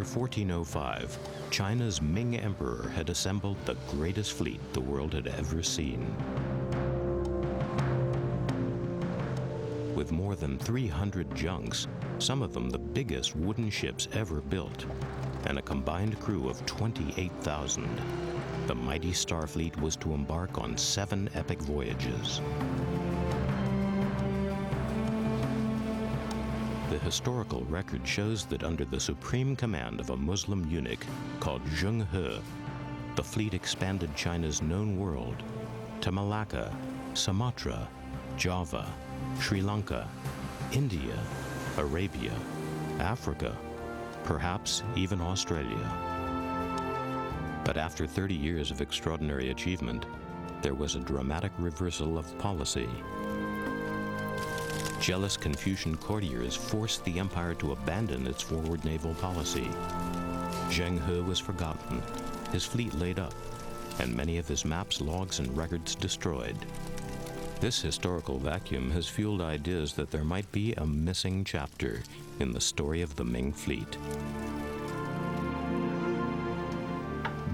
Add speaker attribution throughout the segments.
Speaker 1: year 1405, China's Ming Emperor had assembled the greatest fleet the world had ever seen. With more than 300 junks, some of them the biggest wooden ships ever built, and a combined crew of 28,000, the mighty Starfleet was to embark on 7 epic voyages. The historical record shows that under the supreme command of a Muslim eunuch called Zheng He, the fleet expanded China's known world to Malacca, Sumatra, Java, Sri Lanka, India, Arabia, Africa, perhaps even Australia. But after 30 years of extraordinary achievement, there was a dramatic reversal of policy. Jealous Confucian courtiers forced the empire to abandon its forward naval policy. Zheng He was forgotten, his fleet laid up, and many of his maps, logs, and records destroyed. This historical vacuum has fueled ideas that there might be a missing chapter in the story of the Ming fleet.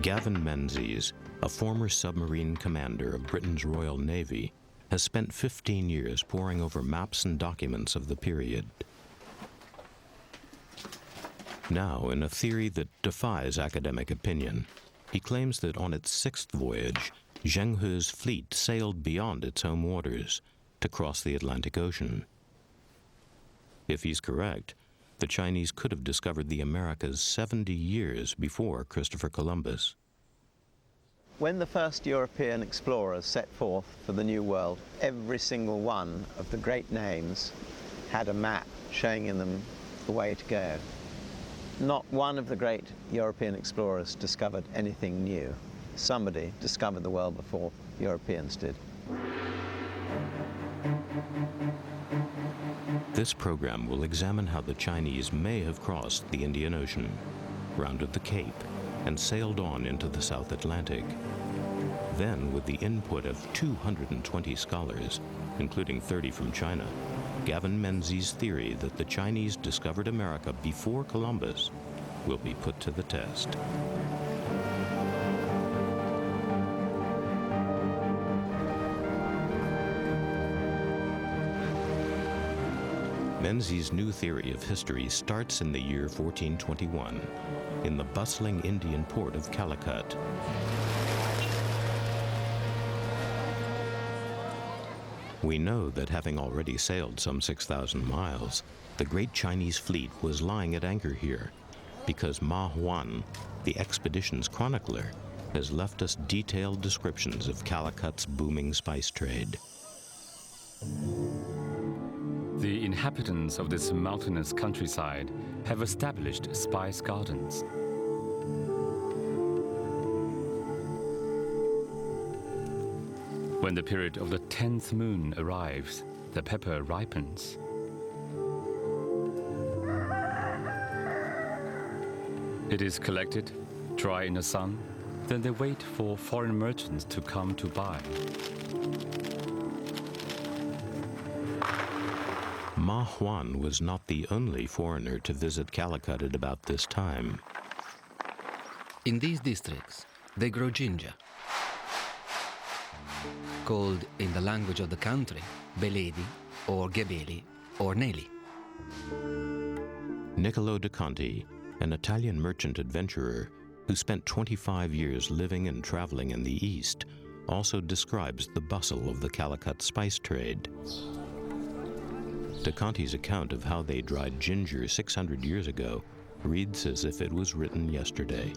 Speaker 1: Gavin Menzies, a former submarine commander of Britain's Royal Navy, has spent 15 years poring over maps and documents of the period. Now, in a theory that defies academic opinion, he claims that on its 6th voyage, Zheng He's fleet sailed beyond its home waters to cross the Atlantic Ocean. If he's correct, the Chinese could have discovered the Americas 70 years before Christopher Columbus.
Speaker 2: When the first European explorers set forth for the New World, every single one of the great names had a map showing them the way to go. Not one of the great European explorers discovered anything new. Somebody discovered the world before Europeans did.
Speaker 1: This program will examine how the Chinese may have crossed the Indian Ocean, rounded the Cape, and sailed on into the South Atlantic. Then, with the input of 220 scholars, including 30 from China, Gavin Menzies' theory that the Chinese discovered America before Columbus will be put to the test. Menzies' new theory of history starts in the year 1421, in the bustling Indian port of Calicut. We know that having already sailed some 6,000 miles, the great Chinese fleet was lying at anchor here, because Ma Huan, the expedition's chronicler, has left us detailed descriptions of Calicut's booming spice trade.
Speaker 3: The inhabitants of this mountainous countryside have established spice gardens. When the period of the 10th moon arrives, the pepper ripens. It is collected, dry in the sun, then they wait for foreign merchants to come to buy.
Speaker 1: Ma Huan was not the only foreigner to visit Calicut at about this time.
Speaker 4: In these districts, they grow ginger, called in the language of the country, beledi, or gebeli, or neli.
Speaker 1: Niccolo de Conti, an Italian merchant adventurer who spent 25 years living and traveling in the East, also describes the bustle of the Calicut spice trade. De Conti's account of how they dried ginger 600 years ago reads as if it was written yesterday.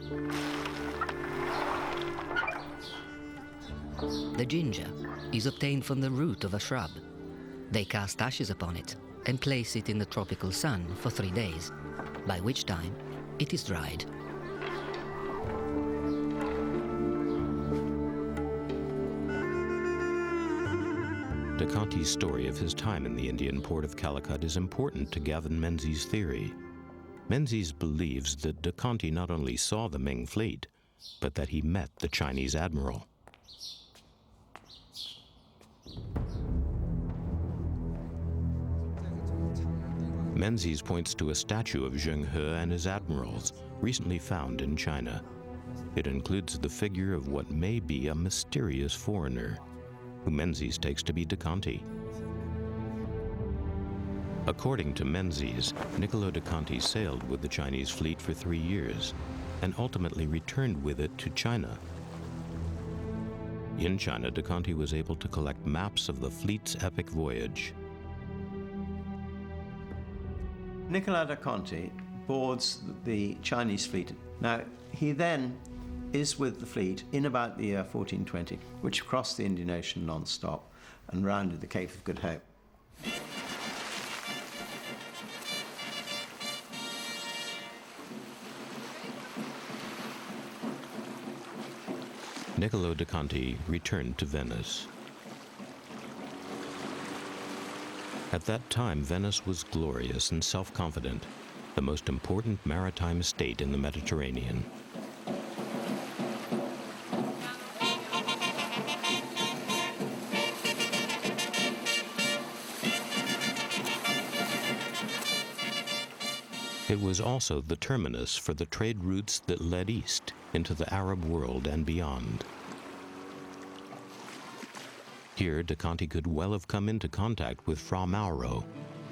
Speaker 5: The ginger is obtained from the root of a shrub. They cast ashes upon it and place it in the tropical sun for 3 days, by which time it is dried.
Speaker 1: De Conti's story of his time in the Indian port of Calicut is important to Gavin Menzies' theory. Menzies believes that de Conti not only saw the Ming fleet, but that he met the Chinese admiral. Menzies points to a statue of Zheng He and his admirals, recently found in China. It includes the figure of what may be a mysterious foreigner, who Menzies takes to be de Conti. According to Menzies, Niccolo de Conti sailed with the Chinese fleet for 3 years and ultimately returned with it to China. In China, de Conti was able to collect maps of the fleet's epic voyage.
Speaker 2: Niccolo de Conti boards the Chinese fleet. Now, he then is with the fleet in about the year 1420, which crossed the Indian Ocean non-stop and rounded the Cape of Good Hope.
Speaker 1: Niccolo de Conti returned to Venice. At that time, Venice was glorious and self-confident, the most important maritime state in the Mediterranean. It was also the terminus for the trade routes that led east into the Arab world and beyond. Here, de Conti could well have come into contact with Fra Mauro,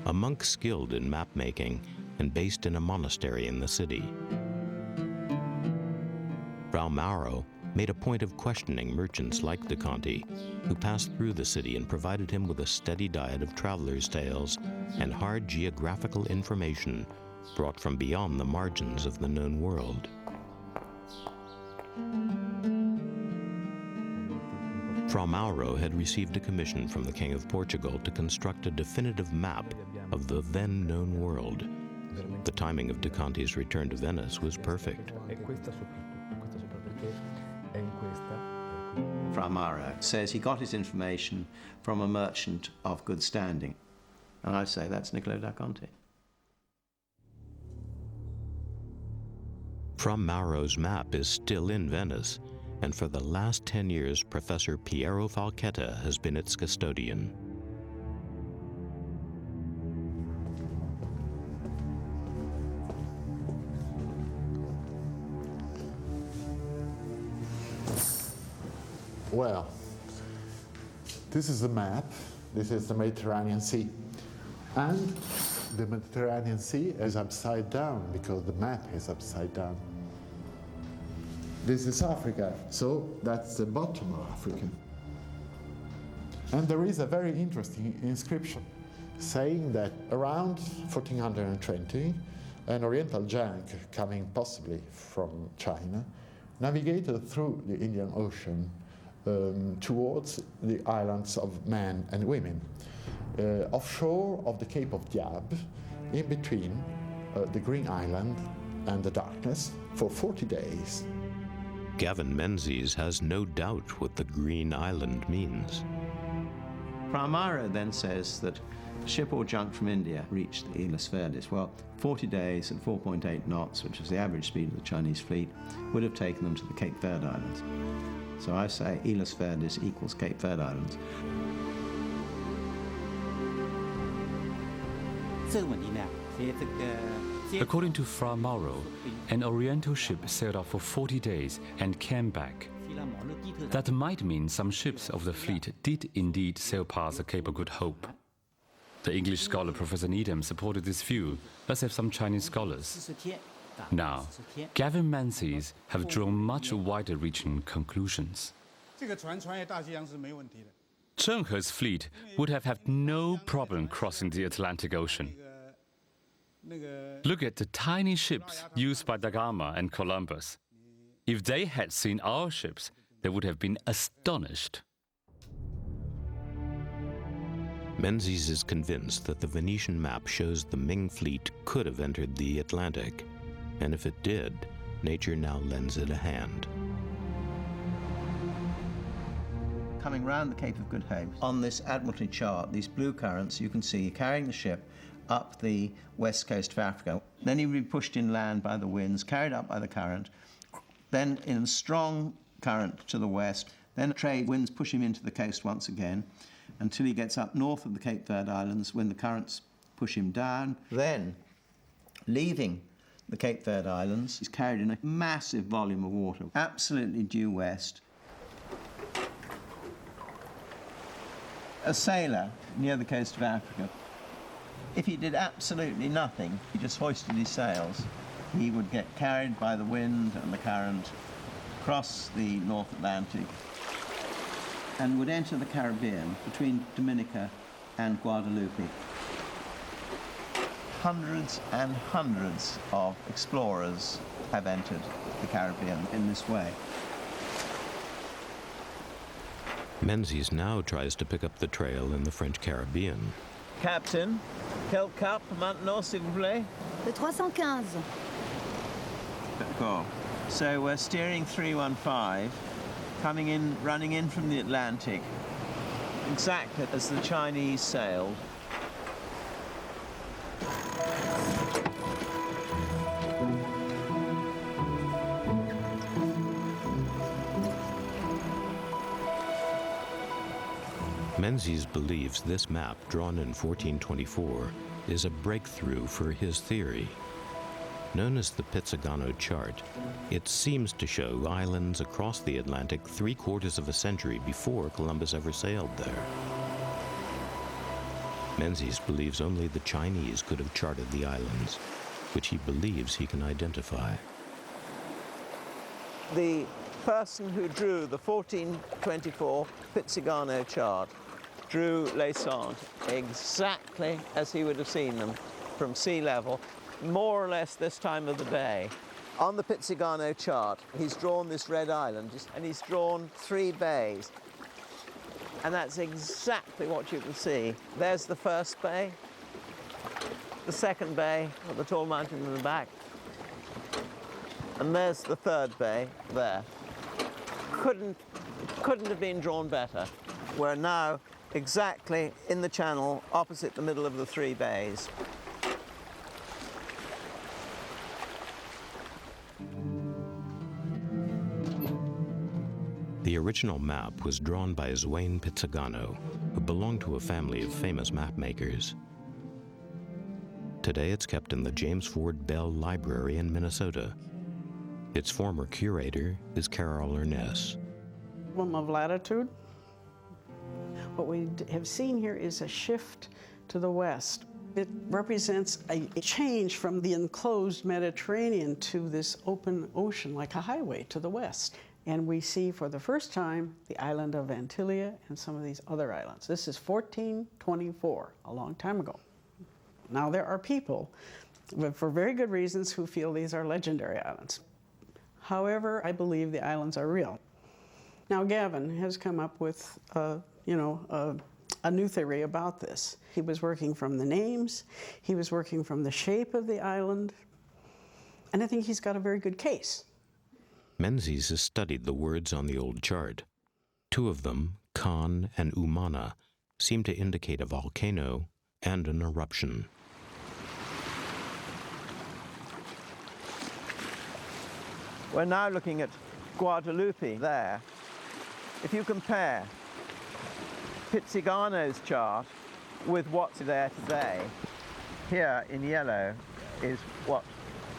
Speaker 1: a monk skilled in map-making and based in a monastery in the city. Fra Mauro made a point of questioning merchants like de Conti, who passed through the city and provided him with a steady diet of travelers' tales and hard geographical information brought from beyond the margins of the known world. Fra Mauro had received a commission from the King of Portugal to construct a definitive map of the then known world. The timing of de Conti's return to Venice was perfect.
Speaker 2: Fra Mauro says he got his information from a merchant of good standing. And I say that's Niccolo da Conti.
Speaker 1: Fra Mauro's map is still in Venice, and for the last 10 years, Professor Piero Falchetta has been its custodian.
Speaker 6: Well, this is the map. This is the Mediterranean Sea. And the Mediterranean Sea is upside down because the map is upside down. This is Africa, so that's the bottom of Africa. And there is a very interesting inscription saying that around 1420, an Oriental junk coming possibly from China navigated through the Indian Ocean towards the islands of men and women, offshore of the Cape of Diab, in between the Green Island and the darkness, for 40 days.
Speaker 1: Gavin Menzies has no doubt what the Green Island means.
Speaker 2: Fra Mauro then says that ship or junk from India reached the Islas Verdes. Well, 40 days at 4.8 knots, which was the average speed of the Chinese fleet, would have taken them to the Cape Verde Islands. So I say Islas Verdes equals Cape Verde Islands.
Speaker 3: According to Fra Mauro, an Oriental ship sailed off for 40 days and came back. That might mean some ships of the fleet did indeed sail past the Cape of Good Hope. The English scholar Professor Needham supported this view, as have some Chinese scholars. Now, Gavin Menzies have drawn much wider-reaching conclusions. Zheng He's fleet would have had no problem crossing the Atlantic Ocean. Look at the tiny ships used by Da Gama and Columbus. If they had seen our ships, they would have been astonished.
Speaker 1: Menzies is convinced that the Venetian map shows the Ming fleet could have entered the Atlantic, and if it did, nature now lends it a hand.
Speaker 2: Coming round the Cape of Good Hope, on this Admiralty chart, these blue currents you can see carrying the ship up the west coast of Africa. Then he would be pushed inland by the winds, carried up by the current, then in a strong current to the west, then trade winds push him into the coast once again until he gets up north of the Cape Verde Islands when the currents push him down. Then, leaving the Cape Verde Islands. He's carried in a massive volume of water, absolutely due west. A sailor near the coast of Africa, if he did absolutely nothing, he just hoisted his sails, he would get carried by the wind and the current across the North Atlantic and would enter the Caribbean between Dominica and Guadeloupe. Hundreds and hundreds of explorers have entered the Caribbean in this way.
Speaker 1: Menzies now tries to pick up the trail in the French Caribbean.
Speaker 2: Captain, quel cap maintenant, s'il vous plaît?
Speaker 7: Le 315.
Speaker 2: D'accord. So we're steering 315, coming in, running in from the Atlantic, exactly as the Chinese sailed.
Speaker 1: Menzies believes this map, drawn in 1424, is a breakthrough for his theory. Known as the Pitsagano chart, it seems to show islands across the Atlantic 3/4 of a century before Columbus ever sailed there. Menzies believes only the Chinese could have charted the islands, which he believes he can identify.
Speaker 2: The person who drew the 1424 Pitsagano chart drew Les Saintes exactly as he would have seen them from sea level, more or less this time of the day. On the Pitsagano chart, he's drawn this red island, and he's drawn 3 bays. And that's exactly what you can see. There's the first bay, the second bay, with the tall mountain in the back, and there's the third bay there. Couldn't have been drawn better. We're now exactly in the channel opposite the middle of the 3 bays.
Speaker 1: The original map was drawn by Zwayne Pitsagano, who belonged to a family of famous map makers. Today it's kept in the James Ford Bell Library in Minnesota. Its former curator is Carol Ernest.
Speaker 8: Of latitude. What we have seen here is a shift to the west. It represents a change from the enclosed Mediterranean to this open ocean, like a highway to the west. And we see for the first time the island of Antillia and some of these other islands. This is 1424, a long time ago. Now there are people, for very good reasons, who feel these are legendary islands. However, I believe the islands are real. Now Gavin has come up with a new theory about this. He was working from the names, he was working from the shape of the island, and I think he's got a very good case.
Speaker 1: Menzies has studied the words on the old chart. 2 of them, Khan and Umana, seem to indicate a volcano and an eruption.
Speaker 2: We're now looking at Guadeloupe there. If you compare Pitsagano's chart with what's there today, here in yellow is what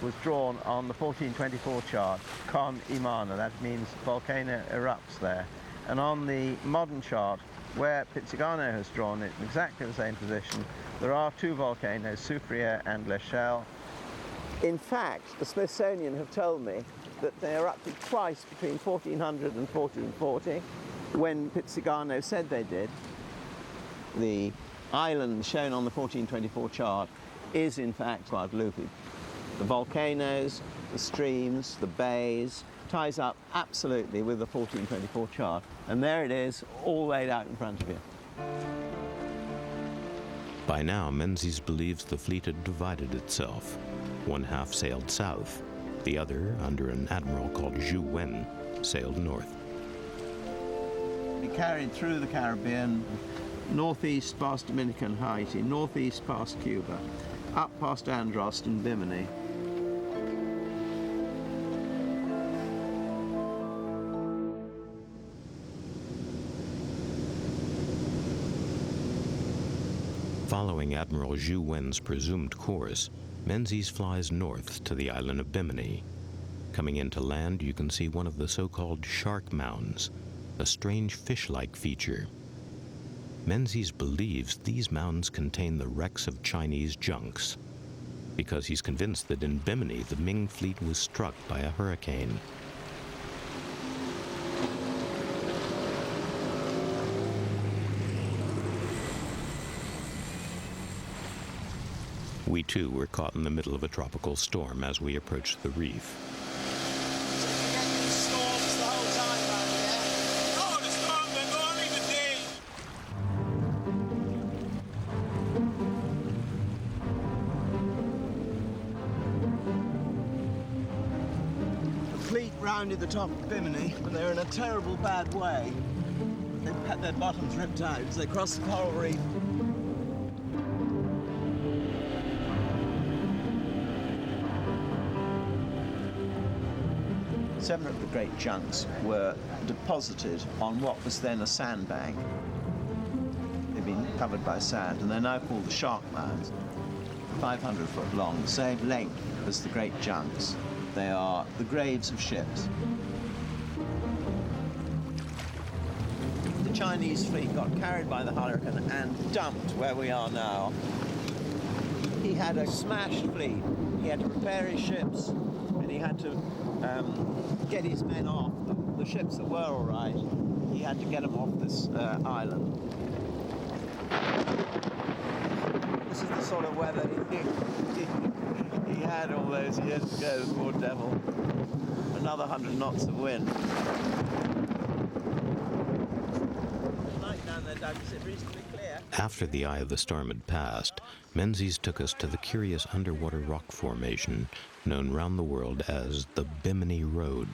Speaker 2: was drawn on the 1424 chart, Con Imana, that means volcano erupts there. And on the modern chart, where Pitsagano has drawn it in exactly the same position, there are 2 volcanoes, Soufriere and L'Echelle. In fact, the Smithsonian have told me that they erupted twice between 1400 and 1440, when Pitsagano said they did. The island shown on the 1424 chart is in fact Guadeloupe. The volcanoes, the streams, the bays, ties up absolutely with the 1424 chart. And there it is, all laid out in front of you.
Speaker 1: By now, Menzies believes the fleet had divided itself. One half sailed south, the other, under an admiral called Zhu Wen, sailed north.
Speaker 2: We carried through the Caribbean, northeast past Dominica and Haiti, northeast past Cuba, up past Andros and Bimini.
Speaker 1: Following Admiral Zhu Wen's presumed course, Menzies flies north to the island of Bimini. Coming into land, you can see one of the so-called shark mounds, a strange fish-like feature. Menzies believes these mounds contain the wrecks of Chinese junks, because he's convinced that in Bimini the Ming fleet was struck by a hurricane. We too were caught in the middle of a tropical storm as we approached the reef.
Speaker 2: The fleet rounded the top of Bimini, and they're in a terrible bad way. They've had their bottoms ripped out as they cross the coral reef. Seven of the great junks were deposited on what was then a sandbank. They've been covered by sand, and they're now called the shark mounds. 500 foot long, the same length as the great junks. They are the graves of ships. The Chinese fleet got carried by the hurricane and dumped where we are now. He had a smashed fleet. He had to repair his ships, and he had to get his men off. The ships that were all right, he had to get them off this island. This is the sort of weather he had all those years ago, the poor devil. Another 100 knots of wind. Down there, Doug, is it reasonably clear?
Speaker 1: After the eye of the storm had passed, Menzies took us to the curious underwater rock formation known round the world as the Bimini Road.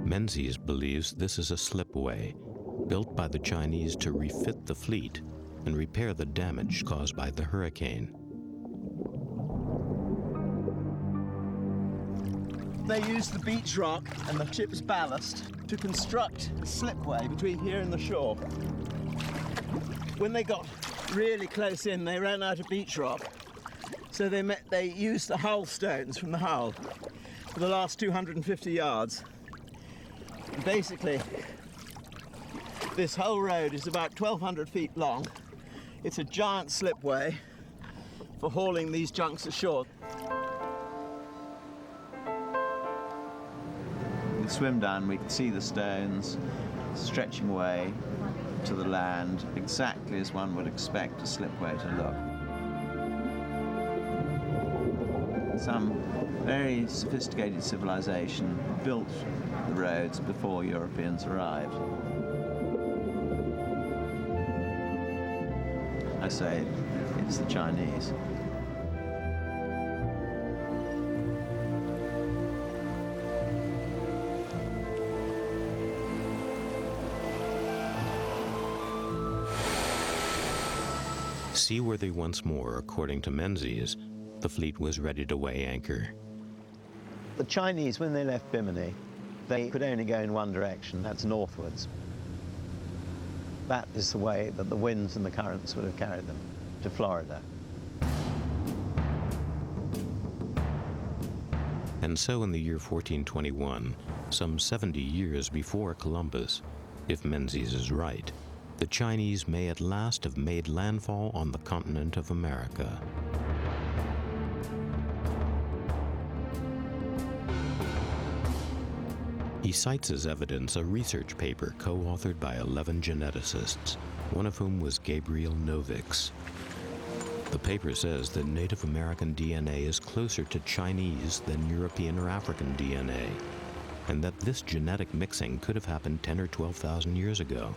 Speaker 1: Menzies believes this is a slipway built by the Chinese to refit the fleet and repair the damage caused by the hurricane.
Speaker 2: They used the beach rock and the ship's ballast to construct a slipway between here and the shore. When they got really close in, they ran out of beach rock, so they used the hull stones from the hull for the last 250 yards. And basically, this whole road is about 1,200 feet long. It's a giant slipway for hauling these junks ashore. We swim down, we can see the stones stretching away to the land, exactly as one would expect a slipway to look. Some very sophisticated civilization built the roads before Europeans arrived. I say it's the Chinese.
Speaker 1: Seaworthy once more, according to Menzies, the fleet was ready to weigh anchor.
Speaker 2: The Chinese, when they left Bimini, they could only go in one direction, that's northwards. That is the way that the winds and the currents would have carried them to Florida.
Speaker 1: And so in the year 1421, some 70 years before Columbus, if Menzies is right, the Chinese may at last have made landfall on the continent of America. He cites as evidence a research paper co-authored by 11 geneticists, one of whom was Gabriel Novick's. The paper says that Native American DNA is closer to Chinese than European or African DNA, and that this genetic mixing could have happened 10 or 12,000 years ago,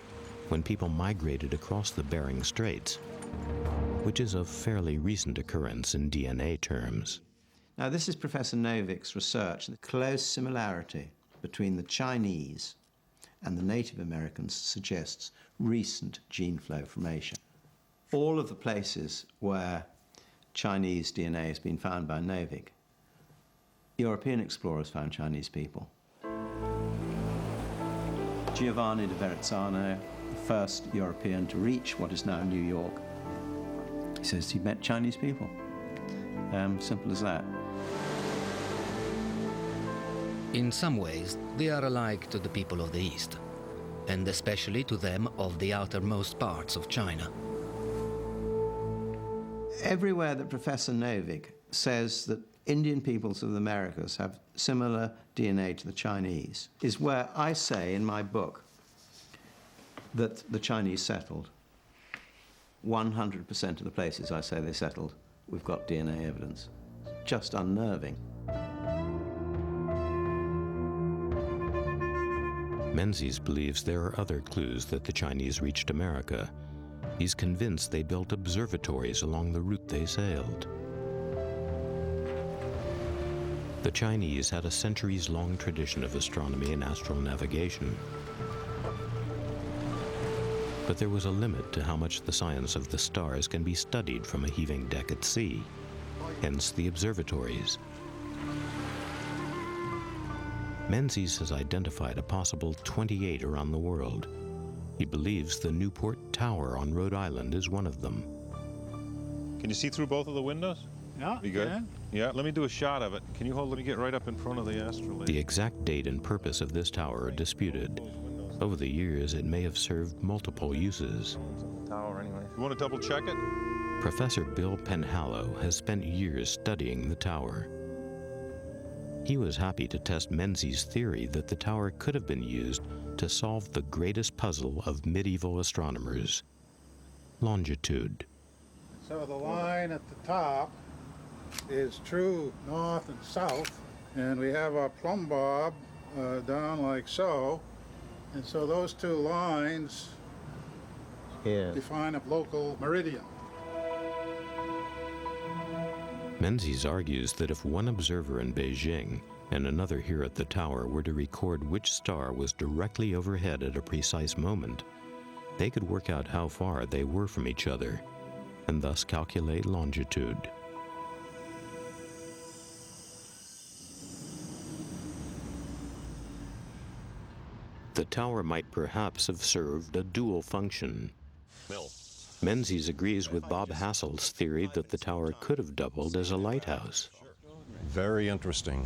Speaker 1: when people migrated across the Bering Straits, which is a fairly recent occurrence in DNA terms.
Speaker 2: Now, this is Professor Novick's research, the close similarity between the Chinese and the Native Americans suggests recent gene flow formation. All of the places where Chinese DNA has been found by Novick, European explorers found Chinese people. Giovanni da Verrazzano, the first European to reach what is now New York. He says he met Chinese people. Simple as that.
Speaker 4: In some ways, they are alike to the people of the East, and especially to them of the outermost parts of China.
Speaker 2: Everywhere that Professor Novick says that Indian peoples of the Americas have similar DNA to the Chinese is where I say in my book that the Chinese settled. 100% of the places I say they settled, we've got DNA evidence. Just unnerving.
Speaker 1: Menzies believes there are other clues that the Chinese reached America. He's convinced they built observatories along the route they sailed. The Chinese had a centuries-long tradition of astronomy and astral navigation. But there was a limit to how much the science of the stars can be studied from a heaving deck at sea, hence the observatories. Menzies has identified a possible 28 around the world. He believes the Newport Tower on Rhode Island is one of them.
Speaker 7: Can you see through both of the windows?
Speaker 9: Yeah,
Speaker 7: You good?
Speaker 9: can.
Speaker 7: Yeah, let me do a shot of it. Can you let me get right up in front of the astrolabe?
Speaker 1: The exact date and purpose of this tower are disputed. Over the years, it may have served multiple uses.
Speaker 7: Tower anyway. You want to double check it?
Speaker 1: Professor Bill Penhallow has spent years studying the tower. He was happy to test Menzies' theory that the tower could have been used to solve the greatest puzzle of medieval astronomers: longitude.
Speaker 9: So the line at the top is true north and south, and we have our plumb bob down like so, and so those two lines define a local meridian.
Speaker 1: Menzies argues that if one observer in Beijing and another here at the tower were to record which star was directly overhead at a precise moment, they could work out how far they were from each other, and thus calculate longitude. The tower might perhaps have served a dual function. Menzies agrees with Bob Hassel's theory that the tower could have doubled as a lighthouse.
Speaker 10: Very interesting.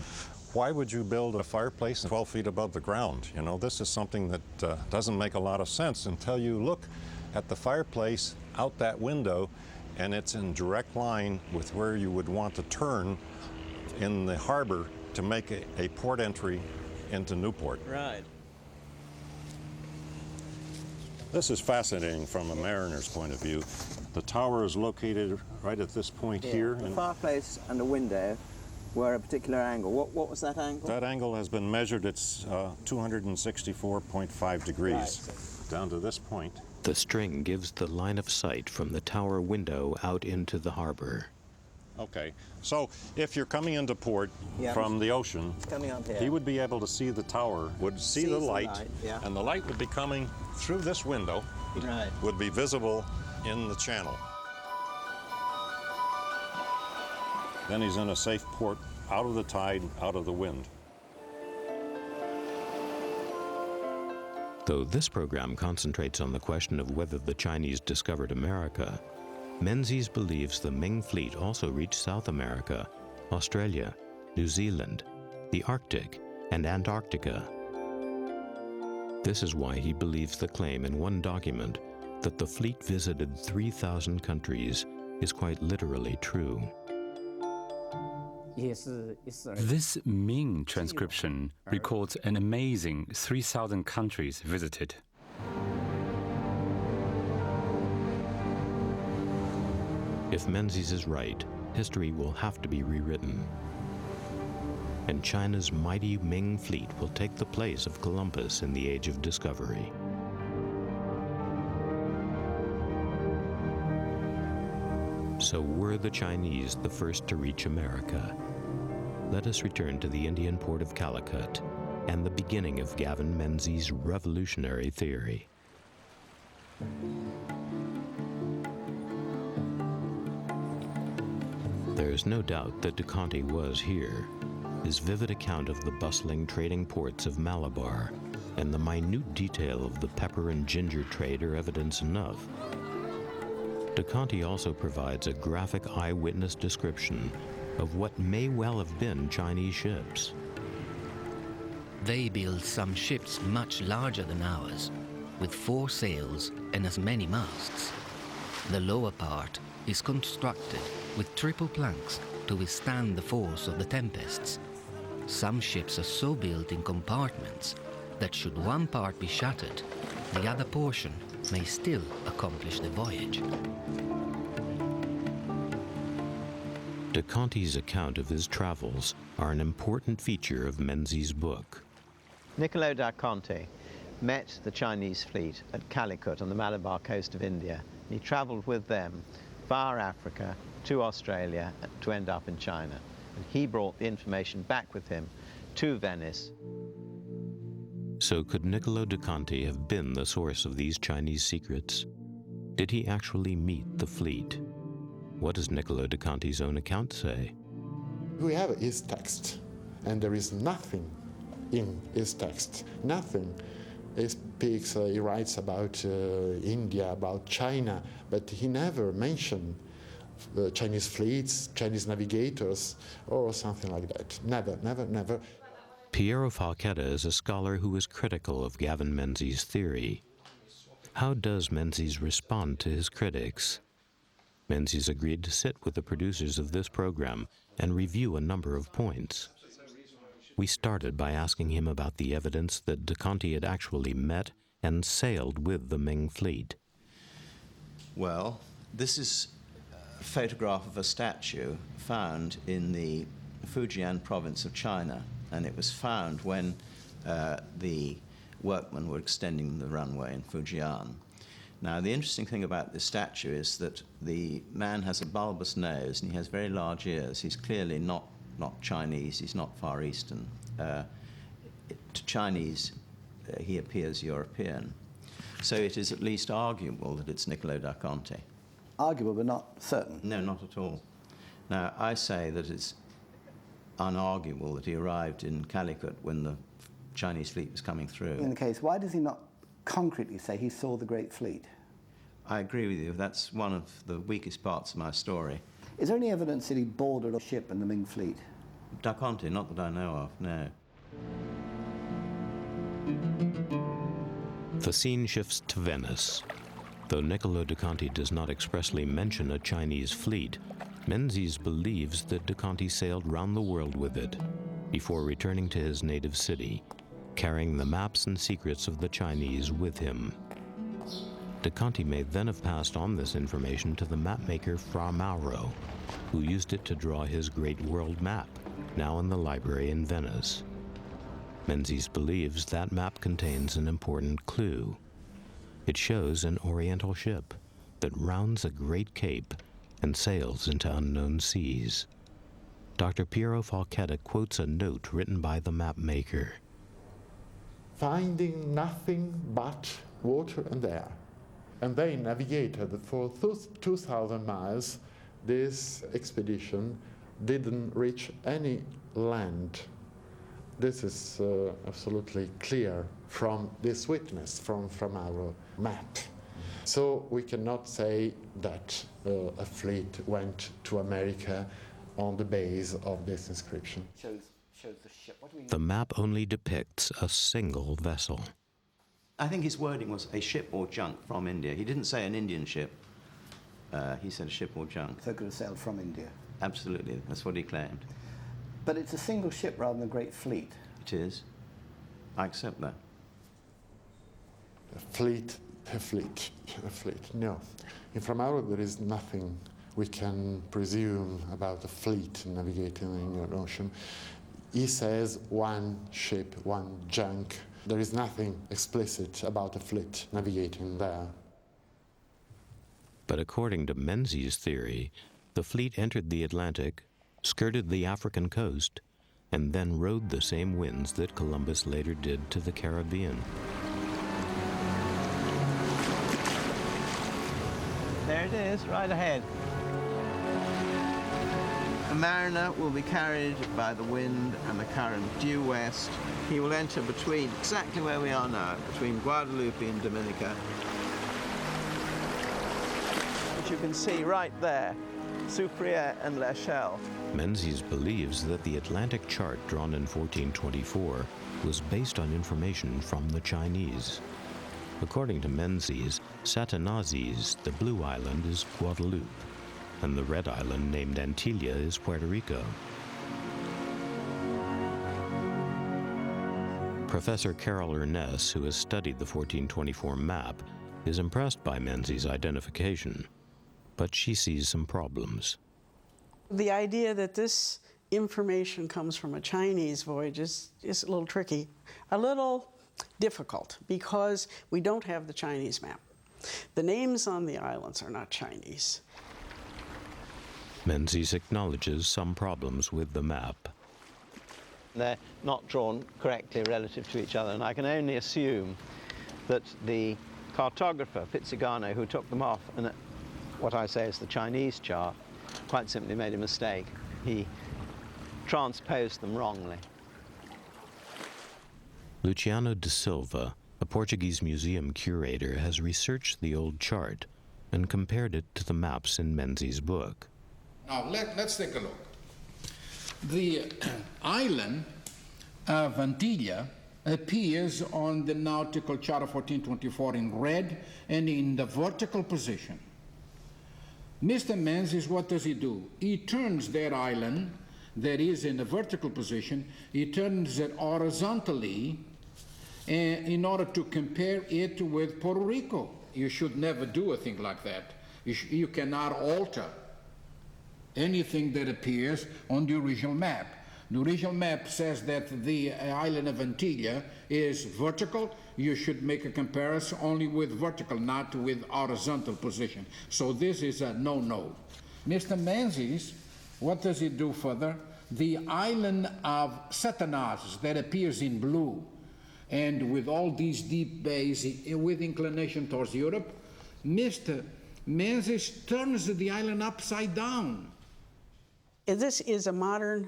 Speaker 10: Why would you build a fireplace 12 feet above the ground? You know, this is something that doesn't make a lot of sense until you look at the fireplace out that window, and it's in direct line with where you would want to turn in the harbor to make a port entry into Newport.
Speaker 2: Right.
Speaker 10: This is fascinating from a mariner's point of view. The tower is located right at this point here.
Speaker 2: The fireplace and the window were a particular angle. What was that angle?
Speaker 10: That angle has been measured. It's 264.5 degrees
Speaker 2: Right.
Speaker 10: down to this point.
Speaker 1: The string gives the line of sight from the tower window out into the harbor.
Speaker 10: Okay, so if you're coming into port from the ocean,
Speaker 2: Coming up here.
Speaker 10: he would be able to see the tower, would see the
Speaker 2: Sees the
Speaker 10: light,
Speaker 2: light, yeah.
Speaker 10: and the light would be coming through this window,
Speaker 2: Right.
Speaker 10: would be visible in the channel. Then he's in a safe port, out of the tide, out of the wind.
Speaker 1: Though this program concentrates on the question of whether the Chinese discovered America, Menzies believes the Ming fleet also reached South America, Australia, New Zealand, the Arctic, and Antarctica. This is why he believes the claim in one document that the fleet visited 3,000 countries is quite literally true.
Speaker 3: This Ming transcription records an amazing 3,000 countries visited.
Speaker 1: If Menzies is right, history will have to be rewritten. And China's mighty Ming fleet will take the place of Columbus in the Age of Discovery. So were the Chinese the first to reach America? Let us return to the Indian port of Calicut and the beginning of Gavin Menzies' revolutionary theory. There is no doubt that de Conti was here. His vivid account of the bustling trading ports of Malabar, and the minute detail of the pepper and ginger trade are evidence enough. De Conti also provides a graphic eyewitness description of what may well have been Chinese ships.
Speaker 4: They built some ships much larger than ours, with 4 sails and as many masts. The lower part is constructed with triple planks to withstand the force of the tempests. Some ships are so built in compartments that should one part be shattered, the other portion may still accomplish the voyage.
Speaker 1: De Conti's account of his travels are an important feature of Menzies' book.
Speaker 2: Niccolo da Conti met the Chinese fleet at Calicut on the Malabar coast of India. He travelled with them via Africa to Australia to end up in China. And he brought the information back with him to Venice.
Speaker 1: So could Niccolo de Conti have been the source of these Chinese secrets? Did he actually meet the fleet? What does Niccolo de Conti's own account say?
Speaker 6: We have his text, and there is nothing in his text, nothing. He speaks, he writes about India, about China, but he never mentioned Chinese fleets, Chinese navigators, or something like that. Never, never, never.
Speaker 1: Piero Falchetta is a scholar who is critical of Gavin Menzies' theory. How does Menzies respond to his critics? Menzies agreed to sit with the producers of this program and review a number of points. We started by asking him about the evidence that de Conti had actually met and sailed with the Ming fleet.
Speaker 2: Well, this is a photograph of a statue found in the Fujian province of China, and it was found when the workmen were extending the runway in Fujian. Now, the interesting thing about this statue is that the man has a bulbous nose and he has very large ears. He's clearly not Chinese, he's not Far Eastern. To Chinese, he appears European. So it is at least arguable that it's Niccolo da Conti.
Speaker 11: Arguable, but not certain?
Speaker 2: No, not at all. Now, I say that it's unarguable that he arrived in Calicut when the Chinese fleet was coming through.
Speaker 11: In the case, why does he not concretely say he saw the Great Fleet?
Speaker 2: I agree with you. That's one of the weakest parts of my story.
Speaker 11: Is there any evidence that he boarded a ship in the Ming fleet?
Speaker 2: Da Conti, not that I know of, no.
Speaker 1: The scene shifts to Venice. Though Niccolo de Conti does not expressly mention a Chinese fleet, Menzies believes that de Conti sailed round the world with it before returning to his native city, carrying the maps and secrets of the Chinese with him. De Conti may then have passed on this information to the mapmaker Fra Mauro, who used it to draw his great world map, now in the library in Venice. Menzies believes that map contains an important clue. It shows an Oriental ship that rounds a great cape and sails into unknown seas. Dr. Piero Falchetta quotes a note written by the mapmaker.
Speaker 6: Finding nothing but water and air. And they navigated for 2,000 miles. This expedition didn't reach any land. This is absolutely clear from this witness, from our map. So we cannot say that a fleet went to America on the base of this inscription.
Speaker 11: Shows the ship. What do we...
Speaker 1: The map only depicts a single vessel.
Speaker 2: I think his wording was a ship or junk from India. He didn't say an Indian ship. He said a ship or junk.
Speaker 11: So it could have sailed from India.
Speaker 2: Absolutely, that's what he claimed.
Speaker 11: But it's a single ship rather than a great fleet.
Speaker 2: It is. I accept that.
Speaker 6: A fleet. No. In Fra Mauro there is nothing we can presume about a fleet navigating in the Indian Ocean. He says one ship, one junk. There is nothing explicit about a fleet navigating there.
Speaker 1: But according to Menzies' theory, the fleet entered the Atlantic, skirted the African coast, and then rode the same winds that Columbus later did to the Caribbean.
Speaker 2: There it is, right ahead. A mariner will be carried by the wind and the current due west. He will enter between, exactly where we are now, between Guadeloupe and Dominica. Which you can see right there, Sucrier and L'Echelle.
Speaker 1: Menzies believes that the Atlantic chart drawn in 1424 was based on information from the Chinese. According to Menzies, Satanazes, the blue island, is Guadeloupe, and the red island named Antigua is Puerto Rico. Professor Carol Ernest, who has studied the 1424 map, is impressed by Menzies' identification, but she sees some problems.
Speaker 8: The idea that this information comes from a Chinese voyage is a little tricky, a little difficult, because we don't have the Chinese map. The names on the islands are not Chinese.
Speaker 1: Menzies acknowledges some problems with the map.
Speaker 2: They're not drawn correctly relative to each other, and I can only assume that the cartographer, Pizzigano, who took them off, and what I say is the Chinese chart, quite simply made a mistake. He transposed them wrongly.
Speaker 1: Luciano da Silva, a Portuguese museum curator, has researched the old chart and compared it to the maps in Menzies' book.
Speaker 12: Now, let's take a look. The island of Antigua appears on the nautical chart of 1424 in red and in the vertical position. Mr. Menzies, what does he do? He turns that island that is in the vertical position, he turns it horizontally in order to compare it with Puerto Rico. You should never do a thing like that. You cannot alter anything that appears on the original map. The original map says that the island of Antigua is vertical. You should make a comparison only with vertical, not with horizontal position. So this is a no-no. Mr. Menzies, what does he do further? The island of Satanazes that appears in blue and with all these deep bays with inclination towards Europe, Mr. Menzies turns the island upside down.
Speaker 8: This is a modern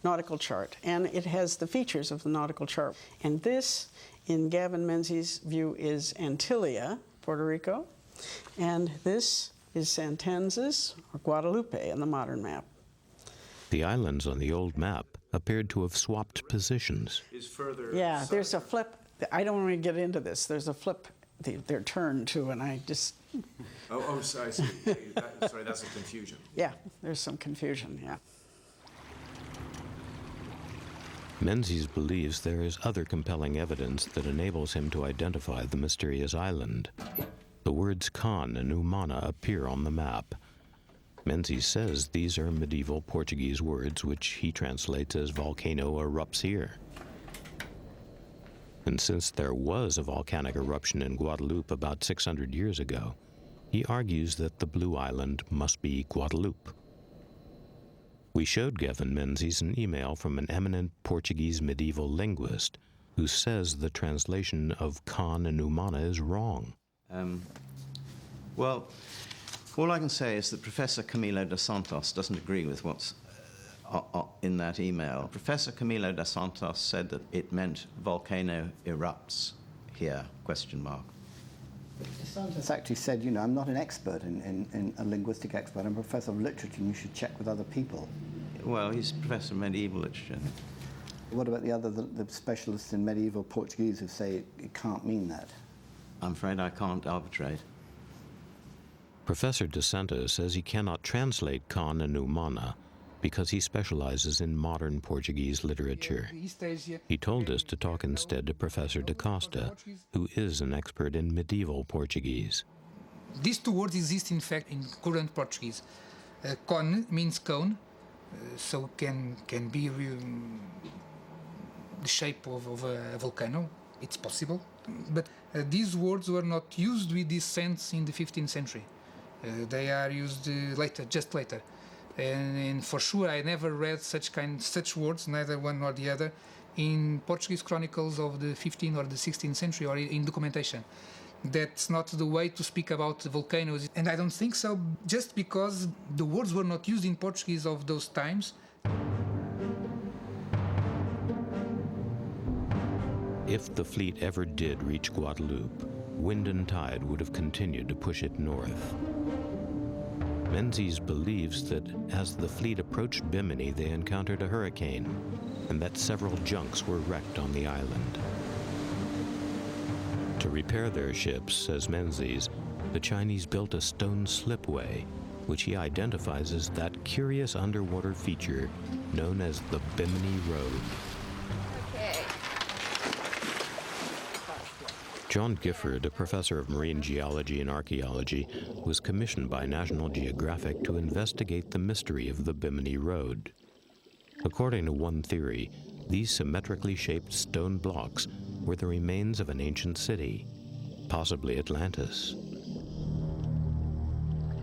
Speaker 8: nautical chart, and it has the features of the nautical chart. And this, in Gavin Menzies' view, is Antigua, Puerto Rico, and this is Santanzas, or Guadalupe, in the modern map.
Speaker 1: The islands on the old map appeared to have swapped positions.
Speaker 8: Yeah, there's a flip. I don't want to get into this. There's a flip they're turned to, and I just...
Speaker 13: Oh, sorry, I see. Sorry, that's a confusion.
Speaker 8: Yeah, there's some confusion, yeah.
Speaker 1: Menzies believes there is other compelling evidence that enables him to identify the mysterious island. The words Khan and Umana appear on the map. Menzies says these are medieval Portuguese words which he translates as volcano erupts here. And since there was a volcanic eruption in Guadeloupe about 600 years ago, he argues that the Blue Island must be Guadeloupe. We showed Gavin Menzies an email from an eminent Portuguese medieval linguist who says the translation of Khan and Umana is wrong.
Speaker 2: Well, all I can say is that Professor Camilo dos Santos doesn't agree with what's in that email. Professor Camilo dos Santos said that it meant volcano erupts here, question mark.
Speaker 11: Dos Santos actually said, you know, I'm not an expert in a linguistic expert. I'm a professor of literature, and you should check with other people.
Speaker 2: Well, he's professor of medieval literature.
Speaker 11: What about the specialists in medieval Portuguese who say it can't mean that?
Speaker 2: I'm afraid I can't arbitrate.
Speaker 1: Professor dos Santos says he cannot translate Khan and Umana because he specializes in modern Portuguese literature. He told us to talk instead to Professor da Costa, who is an expert in medieval Portuguese.
Speaker 14: These two words exist, in fact, in current Portuguese. Cone means cone, so can be the shape of a volcano. It's possible. But these words were not used with this sense in the 15th century. They are used just later. And for sure, I never read such words, neither one nor the other, in Portuguese chronicles of the 15th or the 16th century or in documentation. That's not the way to speak about volcanoes. And I don't think so, just because the words were not used in Portuguese of those times.
Speaker 1: If the fleet ever did reach Guadeloupe, wind and tide would have continued to push it north. Menzies believes that as the fleet approached Bimini, they encountered a hurricane, and that several junks were wrecked on the island. To repair their ships, says Menzies, the Chinese built a stone slipway, which he identifies as that curious underwater feature known as the Bimini Road.
Speaker 15: Okay.
Speaker 1: John Gifford, a professor of marine geology and archaeology, was commissioned by National Geographic to investigate the mystery of the Bimini Road. According to one theory, these symmetrically shaped stone blocks were the remains of an ancient city, possibly Atlantis.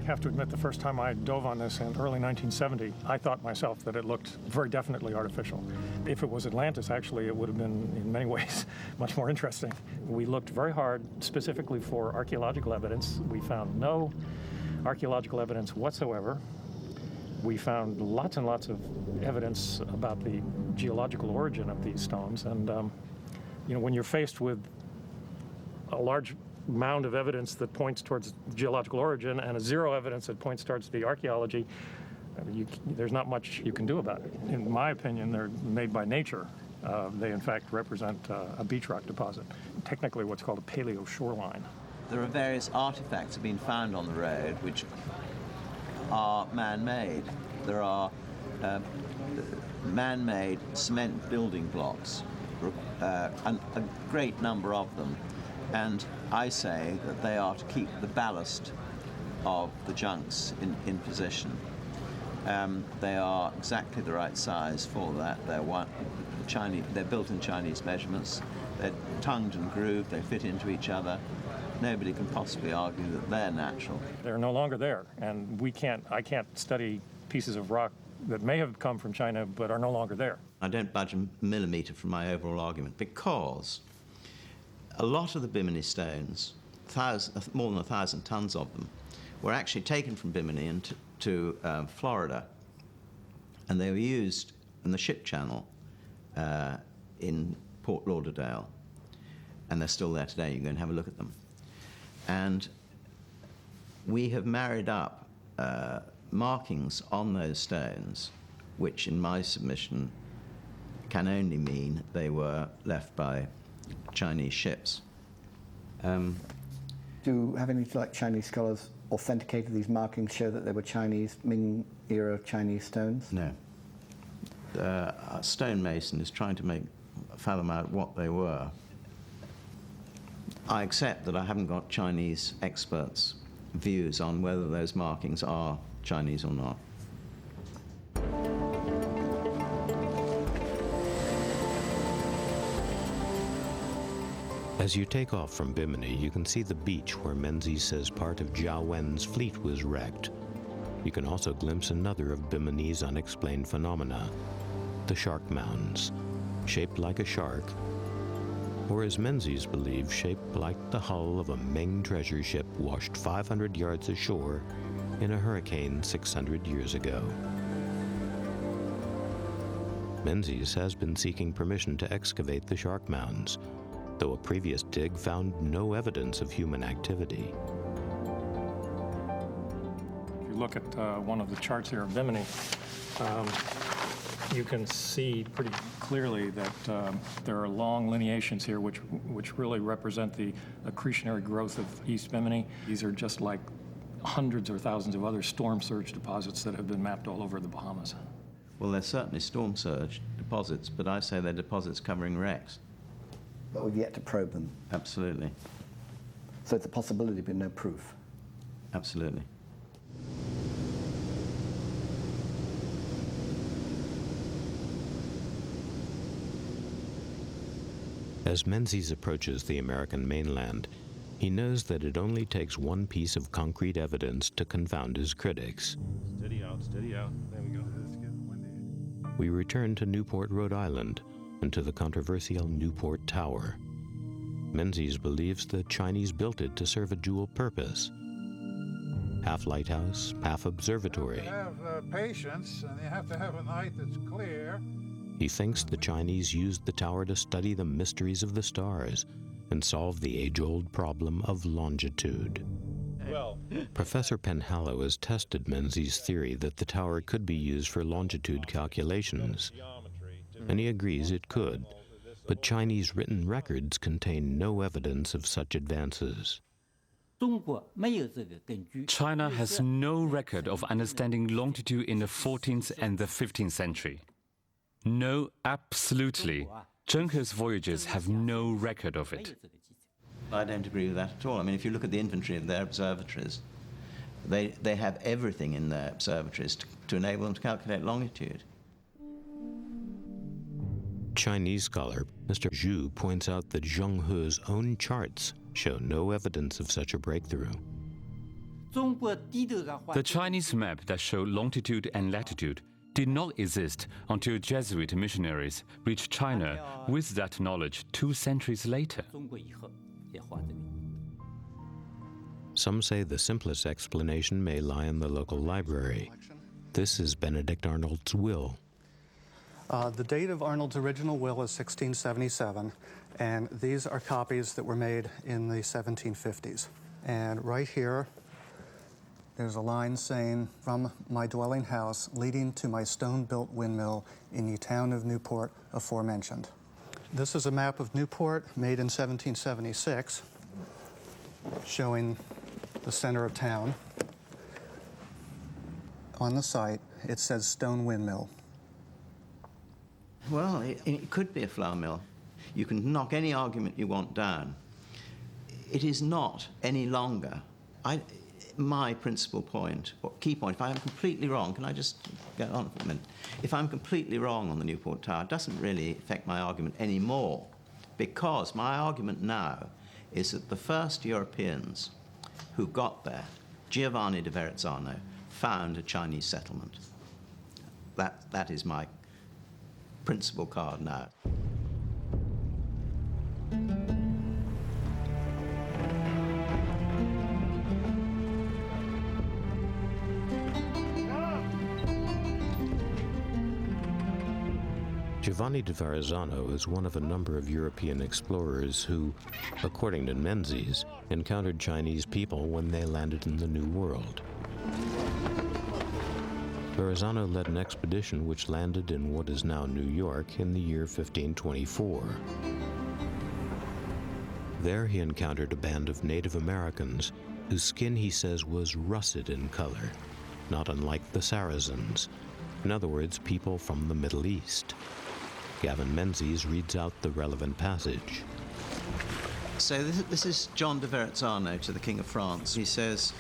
Speaker 16: I have to admit, the first time I dove on this in early 1970, I thought myself that it looked very definitely artificial. If it was Atlantis, actually, it would have been, in many ways, much more interesting. We looked very hard specifically for archaeological evidence. We found no archaeological evidence whatsoever. We found lots and lots of evidence about the geological origin of these stones. And, you know, when you're faced with a large mound of evidence that points towards geological origin and a zero evidence that points towards the archaeology, there's not much you can do about it. In my opinion, they're made by nature. They, in fact, represent a beach rock deposit, technically what's called a paleo shoreline.
Speaker 2: There are various artifacts have been found on the road which are man-made. There are man-made cement building blocks, a great number of them. And I say that they are to keep the ballast of the junks in position. They are exactly the right size for that. They're built in Chinese measurements. They're tongued and grooved. They fit into each other. Nobody can possibly argue that they're natural.
Speaker 16: They're no longer there, and I can't study pieces of rock that may have come from China but are no longer there.
Speaker 2: I don't budge a millimeter from my overall argument because a lot of the Bimini stones, more than 1,000 tons of them, were actually taken from Bimini to Florida, and they were used in the ship channel in Port Lauderdale, and they're still there today. You can go and have a look at them. And we have married up markings on those stones, which in my submission can only mean they were left by Chinese ships.
Speaker 11: Do have any Chinese scholars authenticated these markings, show that they were Chinese, Ming era Chinese stones?
Speaker 2: No. A stonemason is trying to fathom out what they were. I accept that I haven't got Chinese experts' views on whether those markings are Chinese or not.
Speaker 1: As you take off from Bimini, you can see the beach where Menzies says part of Jiao Wen's fleet was wrecked. You can also glimpse another of Bimini's unexplained phenomena, the shark mounds, shaped like a shark, or as Menzies believes, shaped like the hull of a Ming treasure ship washed 500 yards ashore in a hurricane 600 years ago. Menzies has been seeking permission to excavate the shark mounds, though a previous dig found no evidence of human activity.
Speaker 16: If you look at one of the charts here of Bimini, you can see pretty clearly that there are long lineations here which really represent the accretionary growth of East Bimini. These are just like hundreds or thousands of other storm surge deposits that have been mapped all over the Bahamas.
Speaker 2: Well, they're certainly storm surge deposits, but I say they're deposits covering wrecks.
Speaker 11: But we've yet to probe them.
Speaker 2: Absolutely.
Speaker 11: So it's a possibility, but no proof.
Speaker 2: Absolutely.
Speaker 1: As Menzies approaches the American mainland, he knows that it only takes one piece of concrete evidence to confound his critics.
Speaker 7: Steady out, steady out. There we go. Let's get windy.
Speaker 1: We return to Newport, Rhode Island, and to the controversial Newport Tower. Menzies believes the Chinese built it to serve a dual purpose: half lighthouse, half observatory.
Speaker 9: You have to have patience, and you have to have a night that's clear.
Speaker 1: He thinks the Chinese used the tower to study the mysteries of the stars and solve the age-old problem of longitude.
Speaker 7: Well,
Speaker 1: Professor Penhallow has tested Menzies' theory that the tower could be used for longitude calculations, and he agrees it could, but Chinese written records contain no evidence of such advances.
Speaker 3: China has no record of understanding longitude in the 14th and the 15th century. No, absolutely. Zheng He's voyages have no record of it.
Speaker 2: I don't agree with that at all. I mean, if you look at the inventory of their observatories, they have everything in their observatories to enable them to calculate longitude.
Speaker 1: Chinese scholar Mr. Zhu points out that Zheng He's own charts show no evidence of such a breakthrough.
Speaker 3: The Chinese map that showed longitude and latitude did not exist until Jesuit missionaries reached China with that knowledge 2 centuries later.
Speaker 1: Some say the simplest explanation may lie in the local library. This is Benedict Arnold's will.
Speaker 15: The date of Arnold's original will is 1677, and these are copies that were made in the 1750s. And right here, there's a line saying, "From my dwelling house leading to my stone-built windmill in the town of Newport aforementioned." This is a map of Newport made in 1776, showing the center of town. On the site, it says stone windmill.
Speaker 2: Well, it could be a flour mill. You can knock any argument you want down. It is not any longer. My principal point, or key point, if I am completely wrong, can I just go on for a minute? If I'm completely wrong on the Newport Tower, it doesn't really affect my argument anymore, because my argument now is that the first Europeans who got there, Giovanni da Verrazzano, found a Chinese settlement. That is my principal card now.
Speaker 1: Giovanni da Verrazzano is one of a number of European explorers who, according to Menzies, encountered Chinese people when they landed in the New World. Verrazzano led an expedition which landed in what is now New York in the year 1524. There he encountered a band of Native Americans whose skin, he says, was russet in color, not unlike the Saracens. In other words, people from the Middle East. Gavin Menzies reads out the relevant passage.
Speaker 2: So this is John de Verrazzano to the King of France. He says,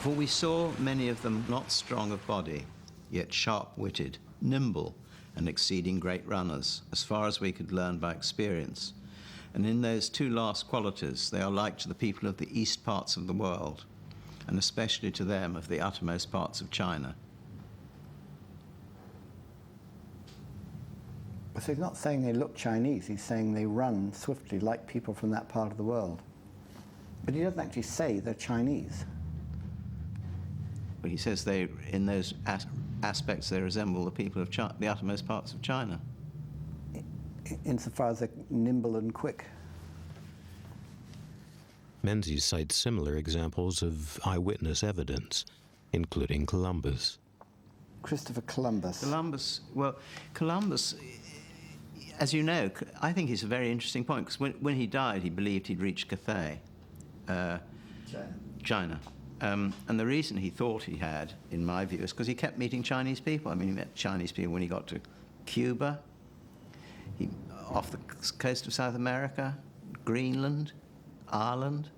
Speaker 2: "For we saw many of them not strong of body, yet sharp-witted, nimble, and exceeding great runners, as far as we could learn by experience. And in those two last qualities, they are like to the people of the east parts of the world, and especially to them of the uttermost parts of China."
Speaker 11: So he's not saying they look Chinese, he's saying they run swiftly like people from that part of the world. But he doesn't actually say they're Chinese.
Speaker 2: But he says they, in those aspects, they resemble the people of the uttermost parts of China.
Speaker 11: Insofar as they're nimble and quick.
Speaker 1: Menzies cites similar examples of eyewitness evidence, including Columbus.
Speaker 11: Christopher Columbus.
Speaker 2: Columbus, as you know, I think it's a very interesting point, because when he died, he believed he'd reached Cathay, China. And the reason he thought he had, in my view, is because he kept meeting Chinese people. I mean, he met Chinese people when he got to Cuba, off the coast of South America, Greenland, Ireland.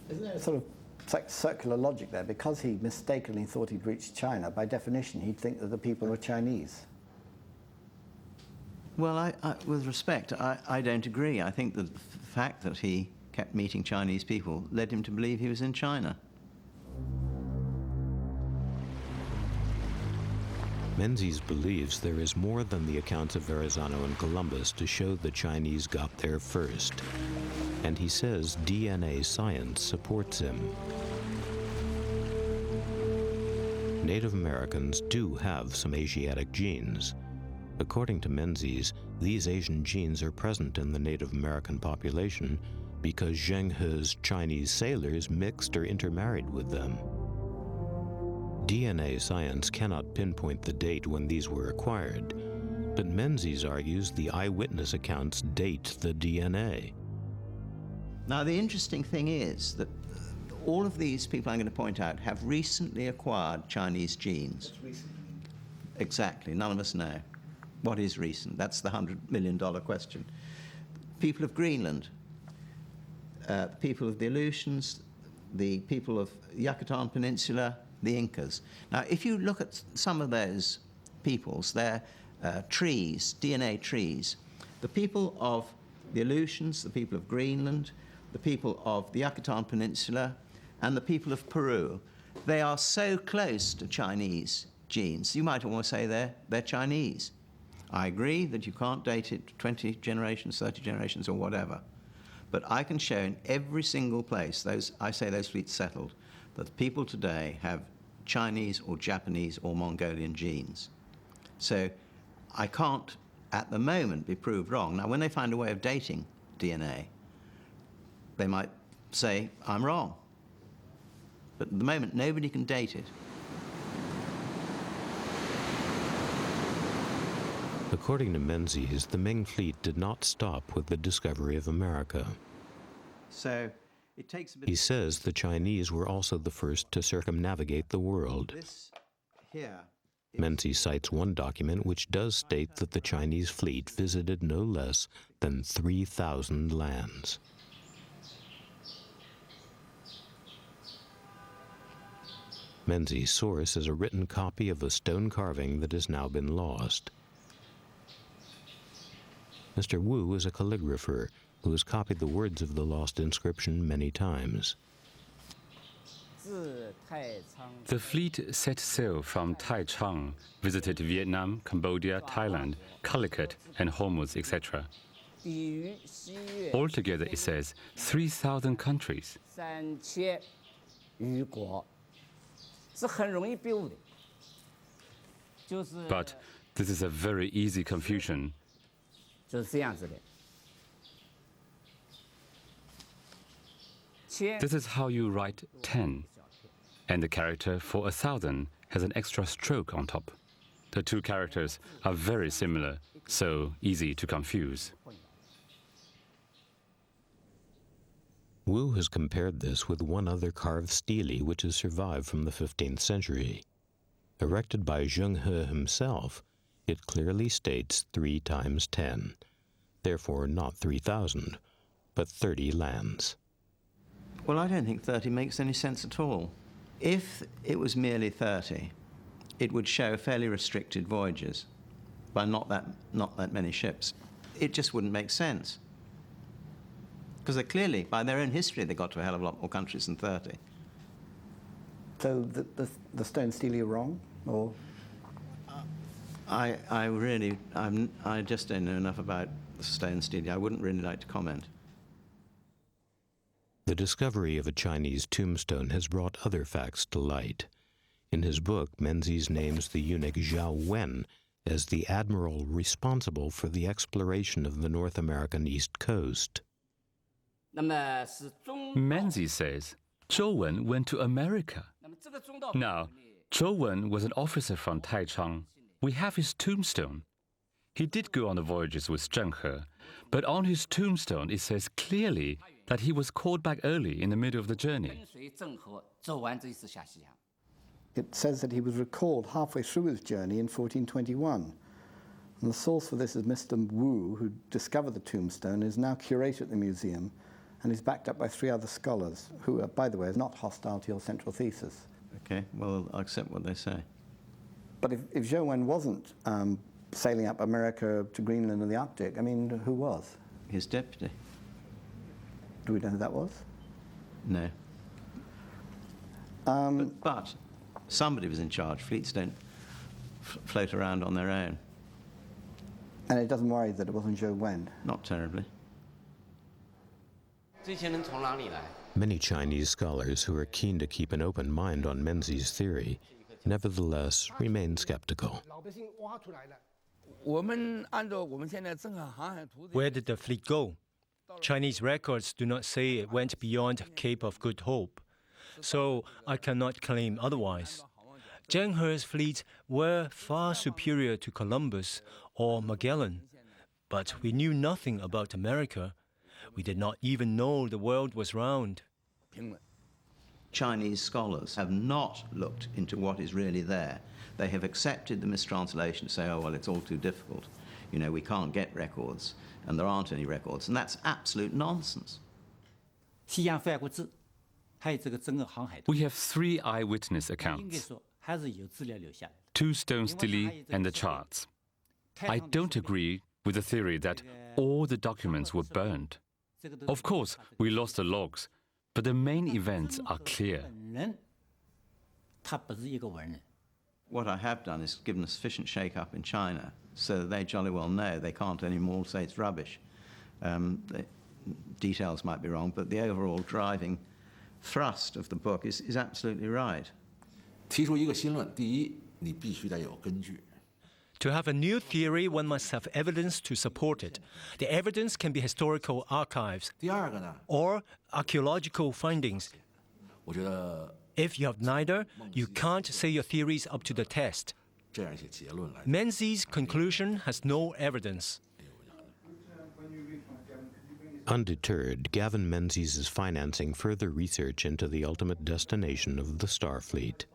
Speaker 11: Isn't there a sort of circular logic there? Because he mistakenly thought he'd reached China, by definition, he'd think that the people were Chinese.
Speaker 2: Well, with respect, I don't agree. I think that the fact that he kept meeting Chinese people led him to believe he was in China.
Speaker 1: Menzies believes there is more than the accounts of Verrazzano and Columbus to show the Chinese got there first. and he says DNA science supports him. Native Americans do have some Asiatic genes. According to Menzies, these Asian genes are present in the Native American population because Zheng He's Chinese sailors mixed or intermarried with them. DNA science cannot pinpoint the date when these were acquired, but Menzies argues the eyewitness accounts date the DNA.
Speaker 2: Now, the interesting thing is that all of these people I'm going to point out have recently acquired Chinese genes. Exactly, none of us know. What is recent? That's the $100 million question. People of Greenland, people of the Aleutians, the people of Yucatan Peninsula, the Incas. Now, if you look at some of those peoples, they're trees, DNA trees. The people of the Aleutians, the people of Greenland, the people of the Yucatan Peninsula, and the people of Peru, they are so close to Chinese genes, you might almost say they're Chinese. I agree that you can't date it 20 generations, 30 generations, or whatever. But I can show in every single place, those fleets settled, that people today have Chinese or Japanese or Mongolian genes. So I can't, at the moment, be proved wrong. Now, when they find a way of dating DNA, they might say, I'm wrong. But at the moment, nobody can date it.
Speaker 1: According to Menzies, the Ming fleet did not stop with the discovery of America.
Speaker 2: So it takes a bit.
Speaker 1: He says the Chinese were also the first to circumnavigate the world.
Speaker 2: This here.
Speaker 1: Menzies cites one document which does state that the Chinese fleet visited no less than 3,000 lands. Menzies' source is a written copy of a stone carving that has now been lost. Mr. Wu is a calligrapher who has copied the words of the lost inscription many times.
Speaker 3: The fleet set sail from Taichung, visited Vietnam, Cambodia, Thailand, Calicut, and Hormuz, etc. Altogether, it says 3,000 countries. But this is a very easy confusion. This is how you write 10, and the character for 1,000 has an extra stroke on top. The two characters are very similar, so easy to confuse.
Speaker 1: Wu has compared this with one other carved stele which has survived from the 15th century. Erected by Zheng He himself, it clearly states 3 times 10, therefore not 3,000, but 30 lands.
Speaker 2: Well, I don't think 30 makes any sense at all. If it was merely 30, it would show fairly restricted voyages by not that many ships. It just wouldn't make sense. Because they clearly, by their own history, they got to a hell of a lot more countries than 30.
Speaker 11: So the stone stele are wrong, or?
Speaker 2: I just don't know enough about the stone stele. I wouldn't really like to comment.
Speaker 1: The discovery of a Chinese tombstone has brought other facts to light. In his book, Menzies names the eunuch Zhao Wen as the admiral responsible for the exploration of the North American East Coast.
Speaker 3: Menzies says Zhou Wen went to America. Now, Zhou Wen was an officer from Taichung. We have his tombstone. He did go on the voyages with Zheng He, but on his tombstone it says clearly that he was called back early in the middle of the journey.
Speaker 11: It says that he was recalled halfway through his journey in 1421. And the source for this is Mr. Wu, who discovered the tombstone, is now curator at the museum, and is backed up by 3 other scholars, who, by the way, are not hostile to your central thesis.
Speaker 2: Okay, well, I'll accept what they say.
Speaker 11: But if Zhou Wen wasn't sailing up America to Greenland and the Arctic, I mean, who was?
Speaker 2: His deputy.
Speaker 11: Do we know who that was?
Speaker 2: No. But somebody was in charge. Fleets don't float around on their own.
Speaker 11: And it doesn't worry that it wasn't Zhou Wen?
Speaker 2: Not terribly.
Speaker 1: Many Chinese scholars who are keen to keep an open mind on Menzies' theory nevertheless remain skeptical.
Speaker 17: Where did the fleet go? Chinese records do not say it went beyond Cape of Good Hope, so I cannot claim otherwise. Zheng He's fleets were far superior to Columbus or Magellan, but we knew nothing about America. We did not even know the world was round.
Speaker 2: Chinese scholars have not looked into what is really there. They have accepted the mistranslation to say, oh, well, it's all too difficult. You know, we can't get records, and there aren't any records, and that's absolute nonsense.
Speaker 3: We have 3 eyewitness accounts, 2 stone stelae and the charts. I don't agree with the theory that all the documents were burned. Of course, we lost the logs, but the main events are clear.
Speaker 2: What I have done is given a sufficient shake-up in China so that they jolly well know they can't anymore say it's rubbish. The details might be wrong, but the overall driving thrust of the book is absolutely right.
Speaker 17: To have a new theory, one must have evidence to support it. The evidence can be historical archives or archaeological findings. If you have neither, you can't say your theory is up to the test. Menzies' conclusion has no evidence.
Speaker 1: Undeterred, Gavin Menzies is financing further research into the ultimate destination of the Starfleet.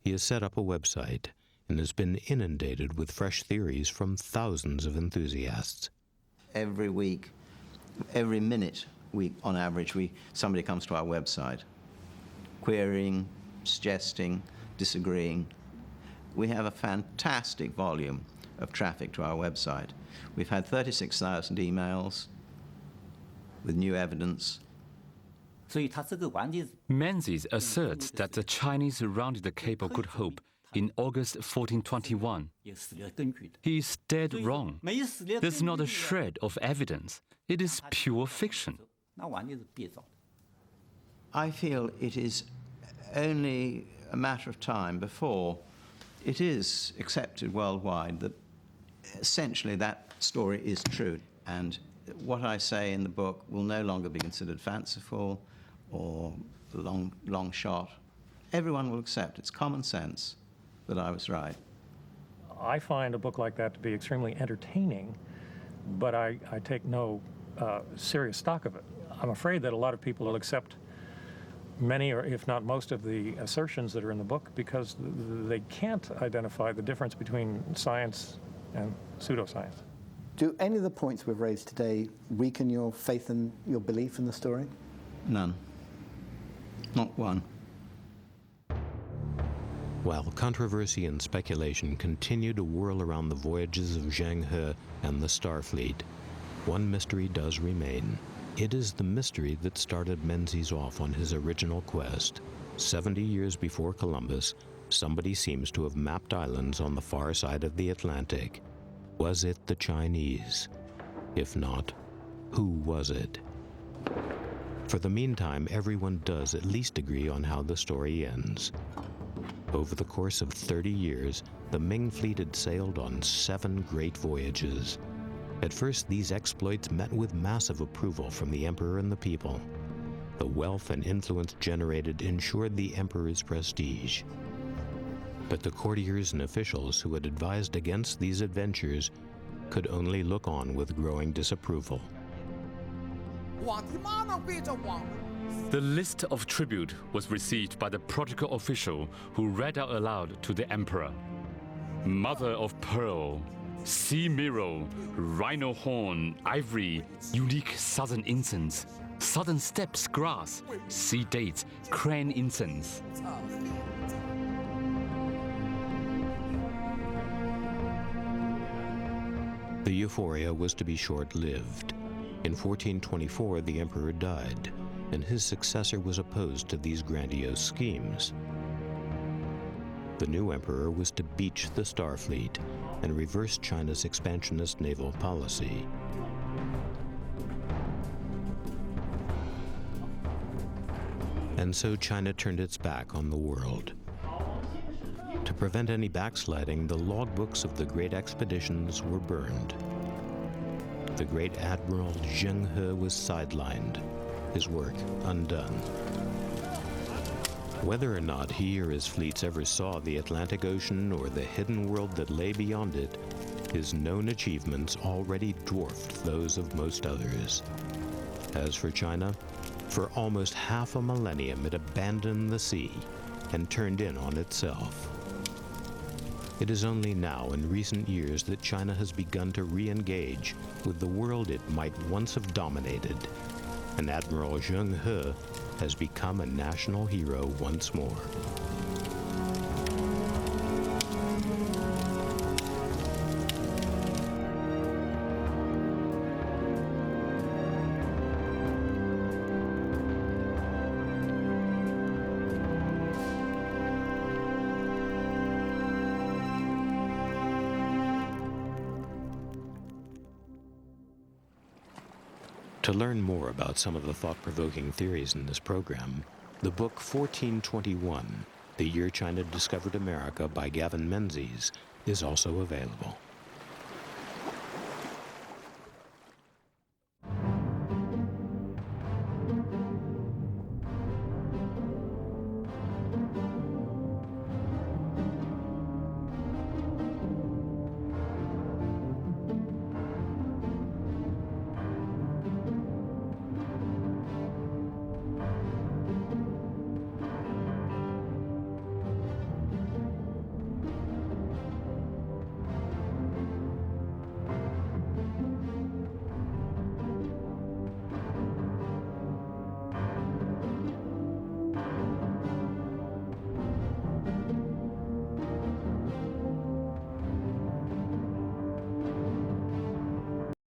Speaker 1: He has set up a website and has been inundated with fresh theories from thousands of enthusiasts.
Speaker 2: Every week, every minute, on average, somebody comes to our website, querying, suggesting, disagreeing. We have a fantastic volume of traffic to our website. We've had 36,000 emails with new evidence.
Speaker 3: Menzies asserts that the Chinese rounded the Cape of Good Hope in August 1421. He is dead wrong. There's not a shred of evidence. It is pure fiction.
Speaker 2: I feel it is only a matter of time before it is accepted worldwide that essentially that story is true. And what I say in the book will no longer be considered fanciful or long shot. Everyone will accept it's common sense that I was right.
Speaker 16: I find a book like that to be extremely entertaining, but I take no serious stock of it. I'm afraid that a lot of people will accept many, or if not most, of the assertions that are in the book because they can't identify the difference between science and pseudoscience.
Speaker 11: Do any of the points we've raised today weaken your faith and your belief in the story?
Speaker 2: None. Not one.
Speaker 1: While controversy and speculation continue to whirl around the voyages of Zheng He and the Starfleet, one mystery does remain. It is the mystery that started Menzies off on his original quest. 70 years before Columbus, somebody seems to have mapped islands on the far side of the Atlantic. Was it the Chinese? If not, who was it? For the meantime, everyone does at least agree on how the story ends. Over the course of 30 years, the Ming fleet had sailed on 7 great voyages. At first, these exploits met with massive approval from the emperor and the people. The wealth and influence generated ensured the emperor's prestige. But the courtiers and officials who had advised against these adventures could only look on with growing disapproval.
Speaker 3: The list of tribute was received by the protocol official who read out aloud to the emperor. Mother of pearl, sea mirror, rhino horn, ivory, unique southern incense, southern steppes grass, sea dates, crane incense.
Speaker 1: The euphoria was to be short-lived. In 1424, the emperor died, and his successor was opposed to these grandiose schemes. The new emperor was to beach the Starfleet and reverse China's expansionist naval policy. And so China turned its back on the world. To prevent any backsliding, the logbooks of the great expeditions were burned. The great Admiral Zheng He was sidelined, his work undone. Whether or not he or his fleets ever saw the Atlantic Ocean or the hidden world that lay beyond it, his known achievements already dwarfed those of most others. As for China, for almost half a millennium it abandoned the sea and turned in on itself. It is only now in recent years that China has begun to re-engage with the world it might once have dominated, and Admiral Zheng He has become a national hero once more. To learn more about some of the thought-provoking theories in this program, the book 1421, The Year China Discovered America by Gavin Menzies, is also available.